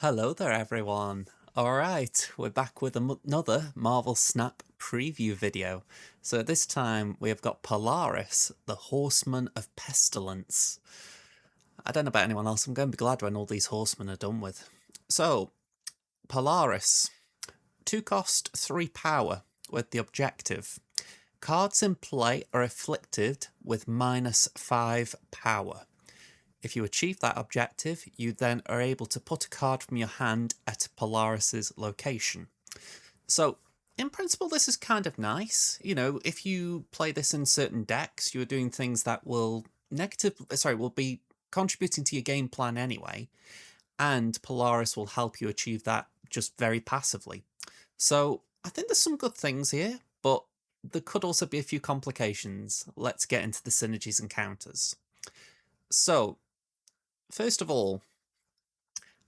Hello there, everyone. Alright, we're back with another Marvel Snap preview video. So this time we have got Polaris, the Horseman of Pestilence. I don't know about anyone else, I'm going to be glad when all these horsemen are done with. So, Polaris. 2 cost, 3 power, with the objective. Cards in play are afflicted with -5 power. If you achieve that objective, you then are able to put a card from your hand at Polaris's location. So, in principle, this is kind of nice. You know, if you play this in certain decks, you're doing things that will will be contributing to your game plan anyway, and Polaris will help you achieve that just very passively. So, I think there's some good things here, but there could also be a few complications. Let's get into the synergies and counters. So, first of all,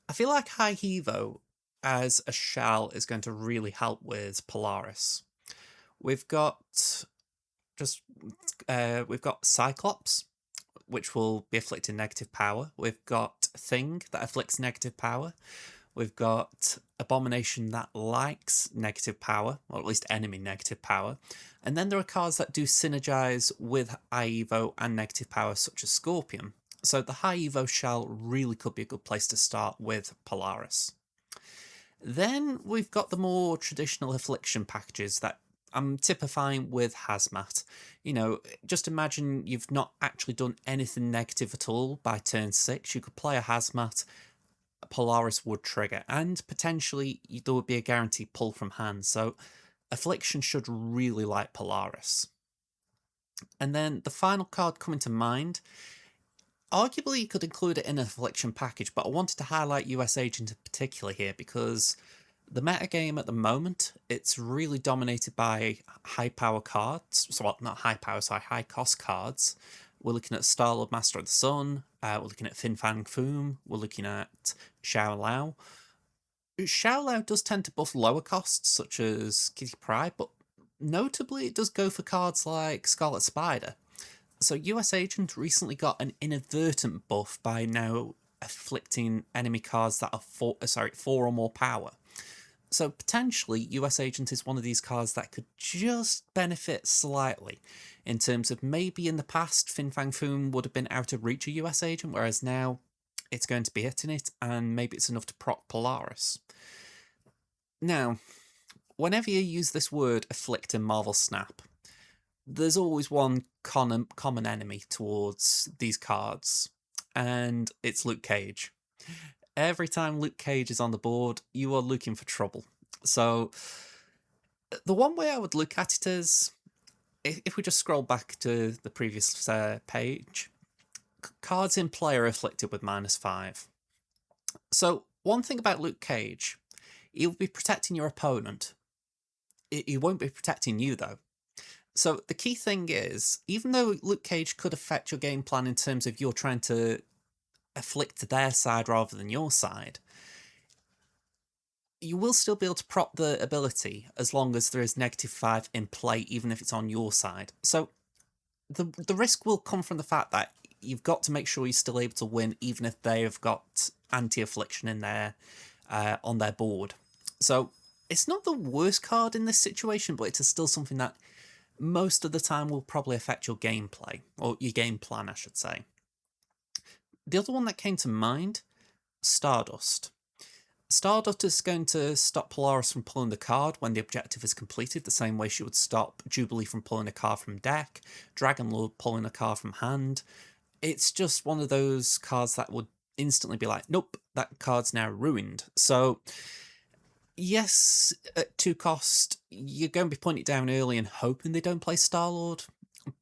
I feel like High Hevo as a shell is going to really help with Polaris. We've got we've got Cyclops, which will be afflicting negative power. We've got Thing that afflicts negative power. We've got Abomination that likes negative power, or at least enemy negative power. And then there are cards that do synergize with High Evo and negative power, such as Scorpion. So the High Evo shell really could be a good place to start with Polaris. Then we've got the more traditional affliction packages that I'm typifying with Hazmat. You know, just imagine you've not actually done anything negative at all by turn 6. You could play a Hazmat, Polaris would trigger, and potentially there would be a guaranteed pull from hand. So affliction should really like Polaris. And then the final card coming to mind, arguably you could include it in an affliction package, but I wanted to highlight US Agent in particular here because the metagame at the moment, it's really dominated by high power cards. So, well, not high power, sorry, high cost cards. We're looking at Star-Lord Master of the Sun, we're looking at Fin Fang Foom, we're looking at Xiao Lao. Xiao Lao does tend to buff lower costs, such as Kitty Pryde, but notably it does go for cards like Scarlet Spider. So US Agent recently got an inadvertent buff by now afflicting enemy cards that are four or more power. So potentially US Agent is one of these cards that could just benefit slightly in terms of maybe in the past Fin Fang Foom would have been out of reach of US Agent, whereas now it's going to be hitting it and maybe it's enough to proc Polaris. Now, whenever you use this word afflict in Marvel Snap, there's always one common enemy towards these cards, and it's Luke Cage. Every time Luke Cage is on the board, you are looking for trouble. So, the one way I would look at it is if we just scroll back to the previous page, cards in play are afflicted with -5. So, one thing about Luke Cage, he will be protecting your opponent. He won't be protecting you, though. So the key thing is, even though Luke Cage could affect your game plan in terms of you're trying to afflict their side rather than your side, you will still be able to prop the ability as long as there is -5 in play, even if it's on your side. So the risk will come from the fact that you've got to make sure you're still able to win, even if they have got anti-affliction in there on their board. So it's not the worst card in this situation, but it's still something that most of the time will probably affect your gameplay, or your game plan, I should say. The other one that came to mind, Stardust. Stardust is going to stop Polaris from pulling the card when the objective is completed, the same way she would stop Jubilee from pulling a card from deck, Dragon Lord pulling a card from hand. It's just one of those cards that would instantly be like, nope, that card's now ruined. So yes, at 2 cost, you're going to be putting it down early and hoping they don't play Star-Lord,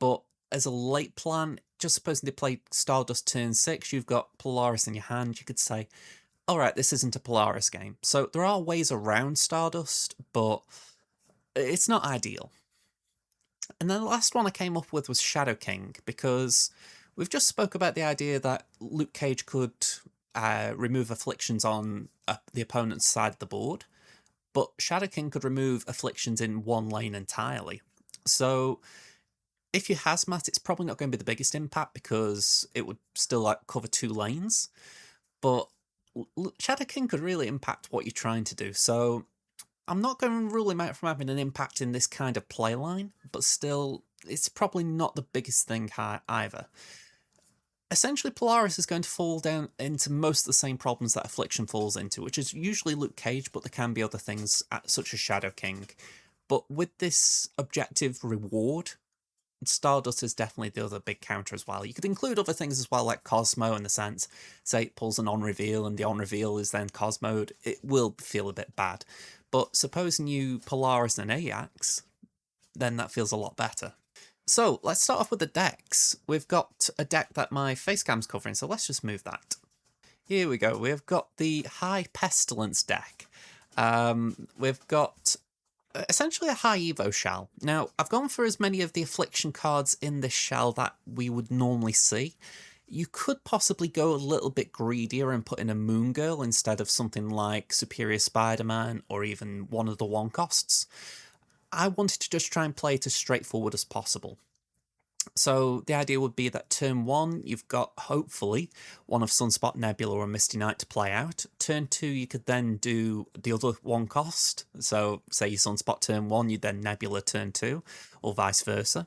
but as a late plan, just supposing they play Stardust turn 6, you've got Polaris in your hand, you could say, alright, this isn't a Polaris game. So there are ways around Stardust, but it's not ideal. And then the last one I came up with was Shadow King, because we've just spoke about the idea that Luke Cage could remove afflictions on the opponent's side of the board, but Shadow King could remove afflictions in one lane entirely. So if you Hazmat, it's probably not going to be the biggest impact because it would still cover 2 lanes. But Shadow King could really impact what you're trying to do, so I'm not going to rule him out from having an impact in this kind of playline, but still, it's probably not the biggest thing either. Essentially, Polaris is going to fall down into most of the same problems that Affliction falls into, which is usually Luke Cage, but there can be other things such as Shadow King. But with this objective reward, Stardust is definitely the other big counter as well. You could include other things as well, like Cosmo, in the sense, say it pulls an on-reveal, and the on-reveal is then Cosmoed. It will feel a bit bad. But supposing you Polaris and Ajax, then that feels a lot better. So let's start off with the decks. We've got a deck that my facecam's covering, so let's just move that. Here we go. We've got the High Pestilence deck. We've got essentially a high Evo shell. Now, I've gone for as many of the Affliction cards in this shell that we would normally see. You could possibly go a little bit greedier and put in a Moon Girl instead of something like Superior Spider-Man or even one of the one costs. I wanted to just try and play it as straightforward as possible. So the idea would be that turn 1, you've got, hopefully, one of Sunspot, Nebula, or Misty Knight to play out. Turn 2, you could then do the other one cost. So say you Sunspot turn 1, you then Nebula turn 2, or vice versa.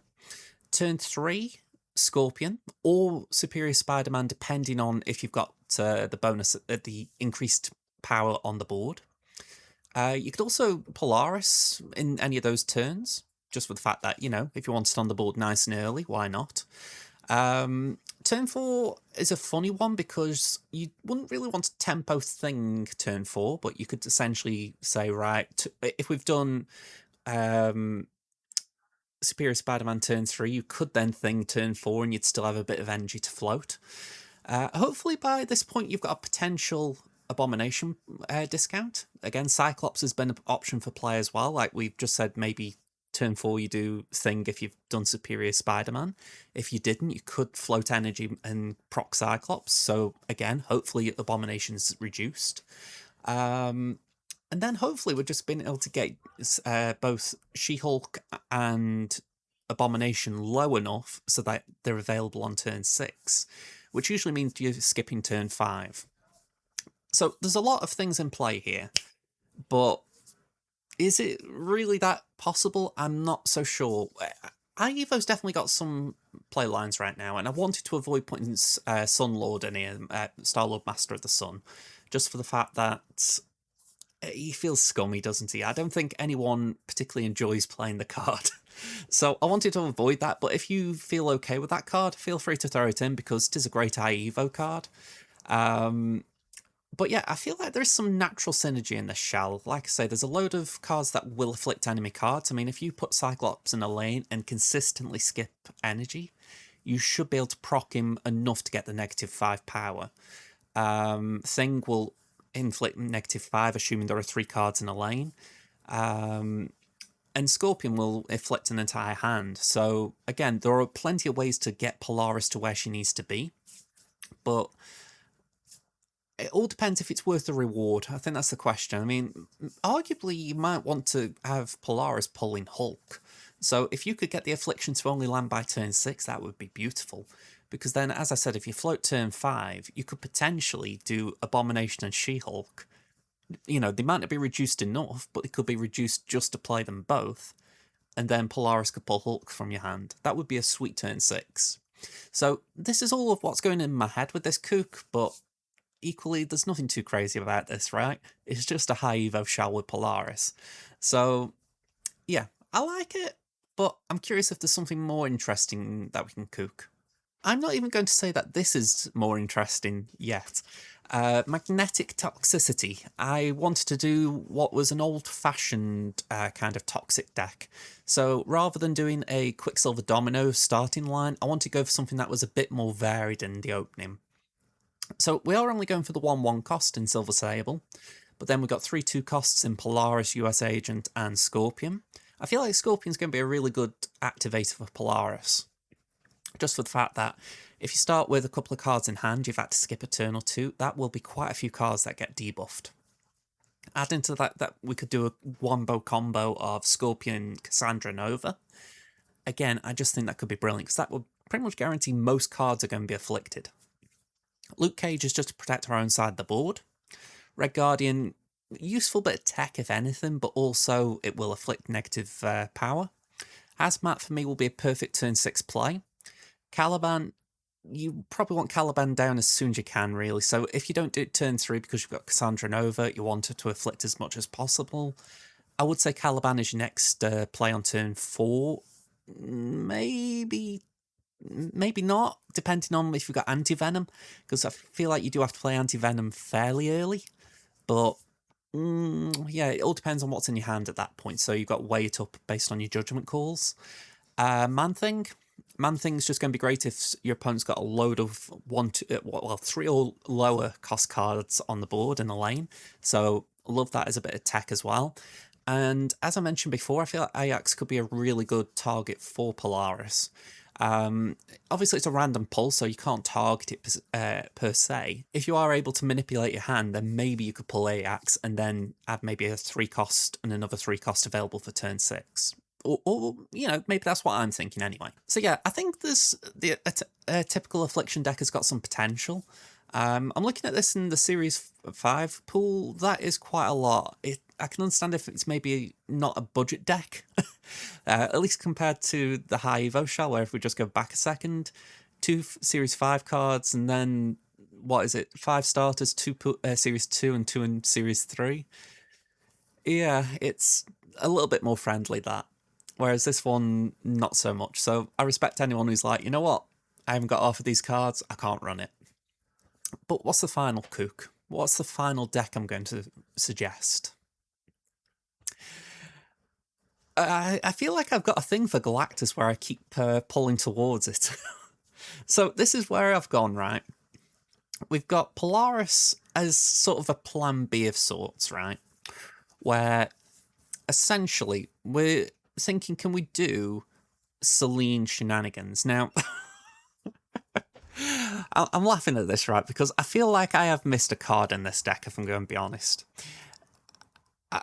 Turn 3, Scorpion, or Superior Spider-Man, depending on if you've got the bonus, the increased power on the board. You could also Polaris in any of those turns, just for the fact that, you know, if you want it on the board nice and early, why not? Turn 4 is a funny one because you wouldn't really want to tempo thing turn 4, but you could essentially say, right, if we've done Superior Spider-Man turn 3, you could then thing turn 4 and you'd still have a bit of energy to float. Hopefully by this point you've got a potential Abomination discount. Again, Cyclops has been an option for play as well. Like we've just said, maybe turn 4 you do Thing if you've done Superior Spider-Man. If you didn't, you could float energy and proc Cyclops. So again, hopefully Abomination's reduced. And then hopefully we've just been able to get both She-Hulk and Abomination low enough so that they're available on turn 6, which usually means you're skipping turn 5. So there's a lot of things in play here, but is it really that possible? I'm not so sure. Evo's definitely got some play lines right now, and I wanted to avoid putting Sunlord in here, Star-Lord Master of the Sun, just for the fact that he feels scummy, doesn't he? I don't think anyone particularly enjoys playing the card. So I wanted to avoid that, but if you feel okay with that card, feel free to throw it in because it is a great Evo card. But yeah, I feel like there is some natural synergy in this shell. Like I say, there's a load of cards that will afflict enemy cards. I mean, if you put Cyclops in a lane and consistently skip energy, you should be able to proc him enough to get the -5 power. Thing will inflict -5, assuming there are 3 cards in a lane. And Scorpion will inflict an entire hand. So again, there are plenty of ways to get Polaris to where she needs to be. But it all depends if it's worth the reward. I think that's the question. I mean, arguably you might want to have Polaris pulling Hulk. So if you could get the Affliction to only land by turn 6, that would be beautiful. Because then, as I said, if you float turn 5, you could potentially do Abomination and She-Hulk. You know, they might not be reduced enough, but they could be reduced just to play them both. And then Polaris could pull Hulk from your hand. That would be a sweet turn 6. So this is all of what's going in my head with this kook, but equally, there's nothing too crazy about this, right? It's just a high Evo shell with Polaris. So, yeah, I like it, but I'm curious if there's something more interesting that we can kook. I'm not even going to say that this is more interesting yet. Magnetic Toxicity. I wanted to do what was an old-fashioned kind of toxic deck. So rather than doing a Quicksilver Domino starting line, I wanted to go for something that was a bit more varied in the opening. So we are only going for the 1/1 cost in Silver Sable, but then we've got 3/2 costs in Polaris, US Agent, and Scorpion. I feel like Scorpion's going to be a really good activator for Polaris, just for the fact that if you start with a couple of cards in hand, you've had to skip a turn or 2, that will be quite a few cards that get debuffed. Add into that we could do a wombo combo of Scorpion, Cassandra, Nova. Again, I just think that could be brilliant, because that would pretty much guarantee most cards are going to be afflicted. Luke Cage is just to protect our own side of the board, Red Guardian, useful bit of tech if anything, but also it will afflict negative power. Hazmat for me will be a perfect turn 6 play. Caliban, you probably want Caliban down as soon as you can, really. So if you don't do it turn 3 because you've got Cassandra Nova, you want her to afflict as much as possible. I would say Caliban is your next play on turn 4. Maybe not, depending on if you've got Anti-Venom, because I feel like you do have to play Anti-Venom fairly early. But yeah, it all depends on what's in your hand at that point. So you've got to weigh it up based on your judgment calls. Man-Thing. Man-Thing's just going to be great if your opponent's got a load of 3 or lower cost cards on the board in a lane. So love that as a bit of tech as well. And as I mentioned before, I feel like Ajax could be a really good target for Polaris. Obviously, it's a random pull, so you can't target it per se. If you are able to manipulate your hand, then maybe you could pull Ajax and then add maybe a 3 cost and another 3 cost available for turn 6. Or maybe that's what I'm thinking anyway. So yeah, I think a typical Affliction deck has got some potential. I'm looking at this in the Series 5 pool. That is quite a lot. I can understand if it's maybe not a budget deck, at least compared to the High Evo Shell, where if we just go back a second, 2 Series 5 cards, and then, 5 starters, 2 Series 2 and 2 in Series 3. Yeah, it's a little bit more friendly, that. Whereas this one, not so much. So I respect anyone who's like, you know what, I haven't got half of these cards, I can't run it. But what's the final kook? What's the final deck I'm going to suggest? I feel like I've got a thing for Galactus where I keep pulling towards it. So this is where I've gone, right? We've got Polaris as sort of a plan B of sorts, right? Where essentially we're thinking, can we do Selene shenanigans? Now, I'm laughing at this, right? Because I feel like I have missed a card in this deck, if I'm going to be honest.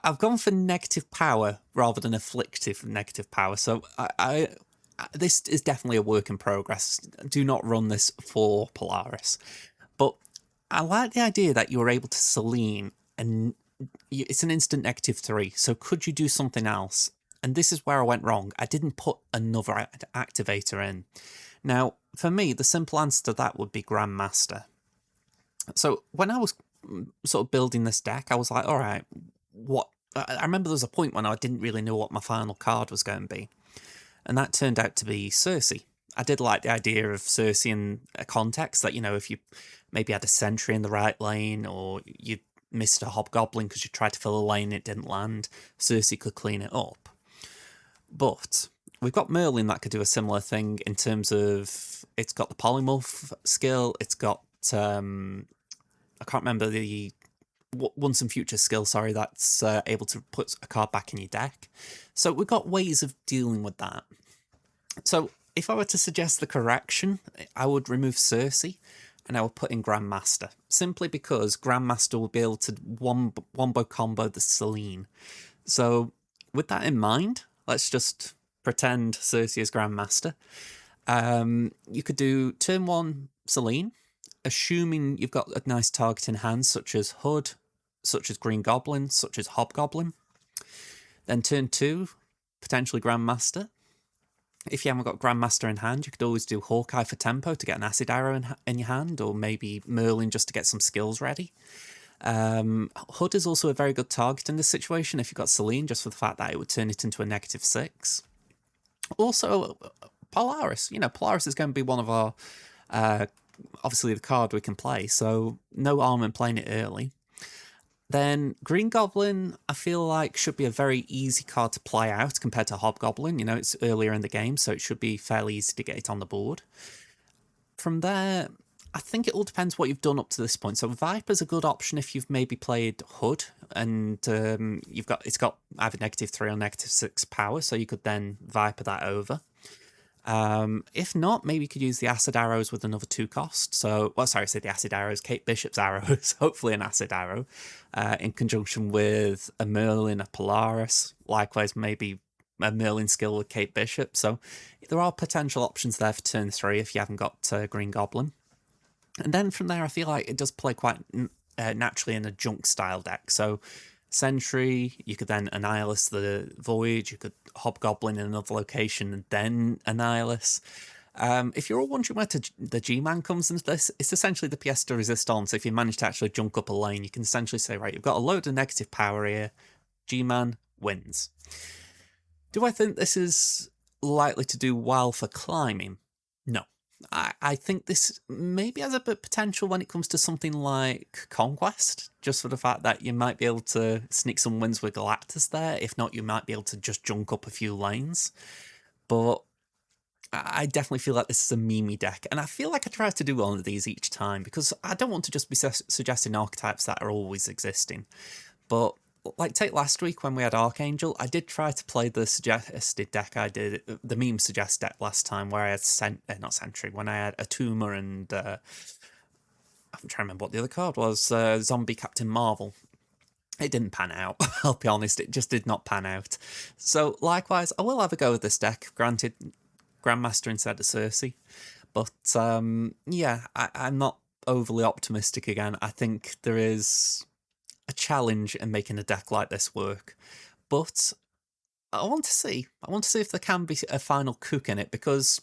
I've gone for negative power rather than afflictive negative power. So this is definitely a work in progress. Do not run this for Polaris. But I like the idea that you were able to Selene, and it's an instant -3. So could you do something else? And this is where I went wrong. I didn't put another activator in. Now, for me, the simple answer to that would be Grandmaster. So when I was sort of building this deck, I was like, all right, what? I remember there was a point when I didn't really know what my final card was going to be. And that turned out to be Cersei. I did like the idea of Cersei in a context that, if you maybe had a sentry in the right lane, or you missed a hobgoblin because you tried to fill a lane and it didn't land, Cersei could clean it up. But we've got Merlin that could do a similar thing in terms of it's got the polymorph skill, it's got I can't remember the once and future skill, sorry, that's able to put a card back in your deck. So we've got ways of dealing with that. So if I were to suggest the correction, I would remove Cersei and I would put in Grandmaster, simply because Grandmaster will be able to wombo combo the Selene. So with that in mind, let's just pretend Cersei is Grandmaster. You could do turn 1 Selene, assuming you've got a nice target in hand, such as Hood, such as Green Goblin, such as Hobgoblin. Then turn 2, potentially Grandmaster. If you haven't got Grandmaster in hand, you could always do Hawkeye for tempo to get an acid arrow in your hand, or maybe Merlin just to get some skills ready. Hood is also a very good target in this situation if you've got Selene, just for the fact that it would turn it into a -6. Also, Polaris. Polaris is going to be one of our, obviously, the card we can play, so no harm in playing it early. Then Green Goblin, I feel like, should be a very easy card to play out compared to Hobgoblin. It's earlier in the game, so it should be fairly easy to get it on the board. From there, I think it all depends what you've done up to this point. So Viper's a good option if you've maybe played Hood, and it's got either -3 or -6 power, so you could then Viper that over. If not, maybe you could use the acid arrows with another 2 cost. So, the acid arrows, Kate Bishop's arrows, hopefully an acid arrow, in conjunction with a Merlin, a Polaris, likewise maybe a Merlin skill with Kate Bishop. So there are potential options there for turn 3 if you haven't got Green Goblin. And then from there, I feel like it does play quite naturally in a junk style deck. So Sentry, you could then Annihilus the Void, you could Hobgoblin in another location and then Annihilus. If you're all wondering where the G-Man comes into this, it's essentially the pièce de résistance. If you manage to actually junk up a lane, you can essentially say, right, you've got a load of negative power here, G-Man wins. Do I think this is likely to do well for climbing? No. I think this maybe has a bit of potential when it comes to something like Conquest, just for the fact that you might be able to sneak some wins with Galactus there. If not, you might be able to just junk up a few lanes. But I definitely feel like this is a meme deck, and I feel like I try to do one of these each time, because I don't want to just be suggesting archetypes that are always existing. But like, take last week when we had Archangel, I did try to play the suggested deck I did, the meme suggest deck last time, where I had not Sentry, when I had Atuma and I'm trying to remember what the other card was, Zombie Captain Marvel. It didn't pan out, I'll be honest, it just did not pan out. So likewise, I will have a go with this deck, granted Grandmaster instead of Cersei, but yeah, I'm not overly optimistic again. I think there is a challenge in making a deck like this work, but I want to see if there can be a final cook in it, because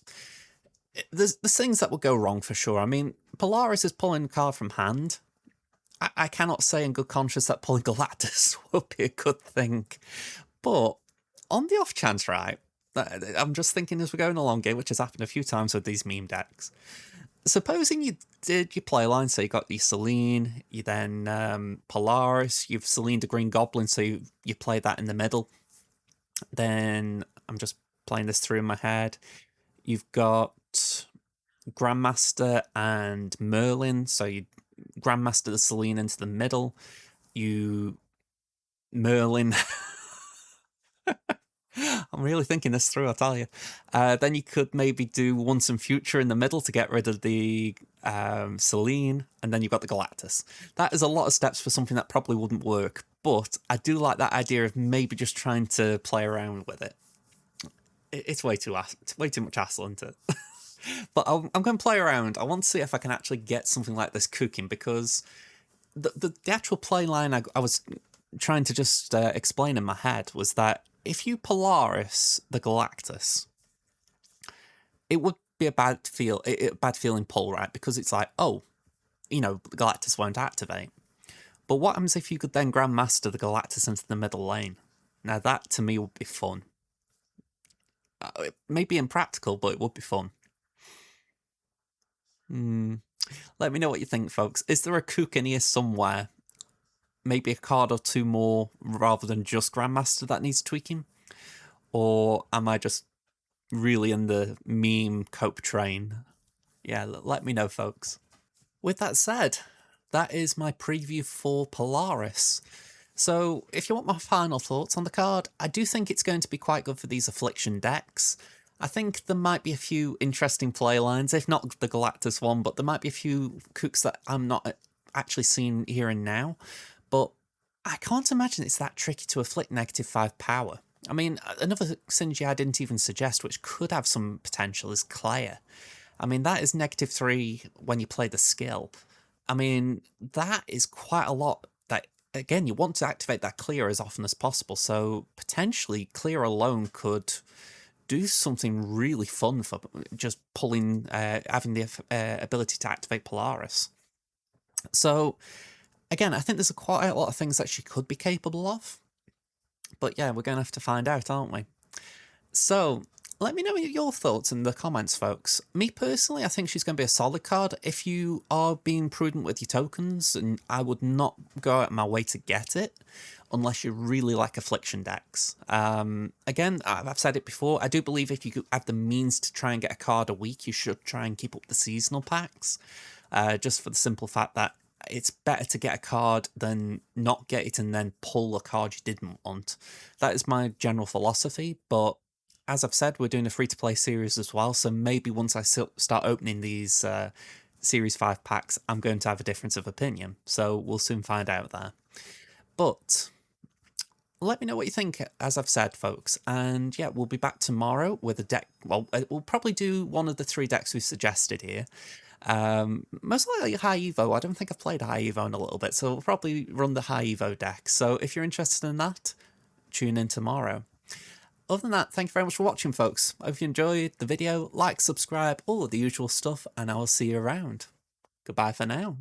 there's things that will go wrong for sure. I mean, Polaris is pulling a card from hand. I cannot say in good conscience that pulling Galactus will be a good thing, but on the off chance, right, I'm just thinking as we're going along here, which has happened a few times with these meme decks. Supposing you did your playline, so you got your Selene, you then Polaris, you've Selene the Green Goblin, so you play that in the middle. Then I'm just playing this through in my head. You've got Grandmaster and Merlin, so you Grandmaster the Selene into the middle. You Merlin. I'm really thinking this through, I'll tell you. Then you could maybe do Once and Future in the middle to get rid of the Selene, and then you've got the Galactus. That is a lot of steps for something that probably wouldn't work, but I do like that idea of maybe just trying to play around with it. It's way too much hassle, isn't it? But I'm going to play around. I want to see if I can actually get something like this cooking, because the actual play line I was trying to just explain in my head was that if you Polaris the Galactus, it would be a bad feeling pull, right? Because it's like, oh, the Galactus won't activate. But what happens if you could then Grandmaster the Galactus into the middle lane? Now that to me would be fun. It may be impractical, but it would be fun. Let me know what you think, folks. Is there a cook in here somewhere? Maybe a card or two more rather than just Grandmaster that needs tweaking? Or am I just really in the meme cope train? Yeah, let me know, folks. With that said, that is my preview for Polaris. So if you want my final thoughts on the card, I do think it's going to be quite good for these Affliction decks. I think there might be a few interesting play lines, if not the Galactus one, but there might be a few cooks that I'm not actually seeing here and now. But I can't imagine it's that tricky to afflict -5 power. I mean, another synergy I didn't even suggest, which could have some potential, is Claire. I mean, that is -3 when you play the skill. I mean, that is quite a lot. That, again, you want to activate that clear as often as possible, so potentially clear alone could do something really fun for just pulling, having the ability to activate Polaris. So, again, I think there's quite a lot of things that she could be capable of. But yeah, we're going to have to find out, aren't we? So, let me know your thoughts in the comments, folks. Me personally, I think she's going to be a solid card if you are being prudent with your tokens, and I would not go out of my way to get it unless you really like Affliction decks. Again, I've said it before, I do believe if you have the means to try and get a card a week, you should try and keep up the seasonal packs, just for the simple fact that it's better to get a card than not get it and then pull a card you didn't want. That is my general philosophy, but as I've said, we're doing a free-to-play series as well, so maybe once I start opening these Series 5 packs, I'm going to have a difference of opinion, so we'll soon find out there. But let me know what you think, as I've said, folks. And yeah, we'll be back tomorrow with a deck. Well, we'll probably do one of the 3 decks we suggested here. Most likely High Evo. I don't think I've played High Evo in a little bit, so we'll probably run the High Evo deck. So if you're interested in that, tune in tomorrow. Other than that, thank you very much for watching, folks. I hope you enjoyed the video. Like, subscribe, all of the usual stuff, and I will see you around. Goodbye for now.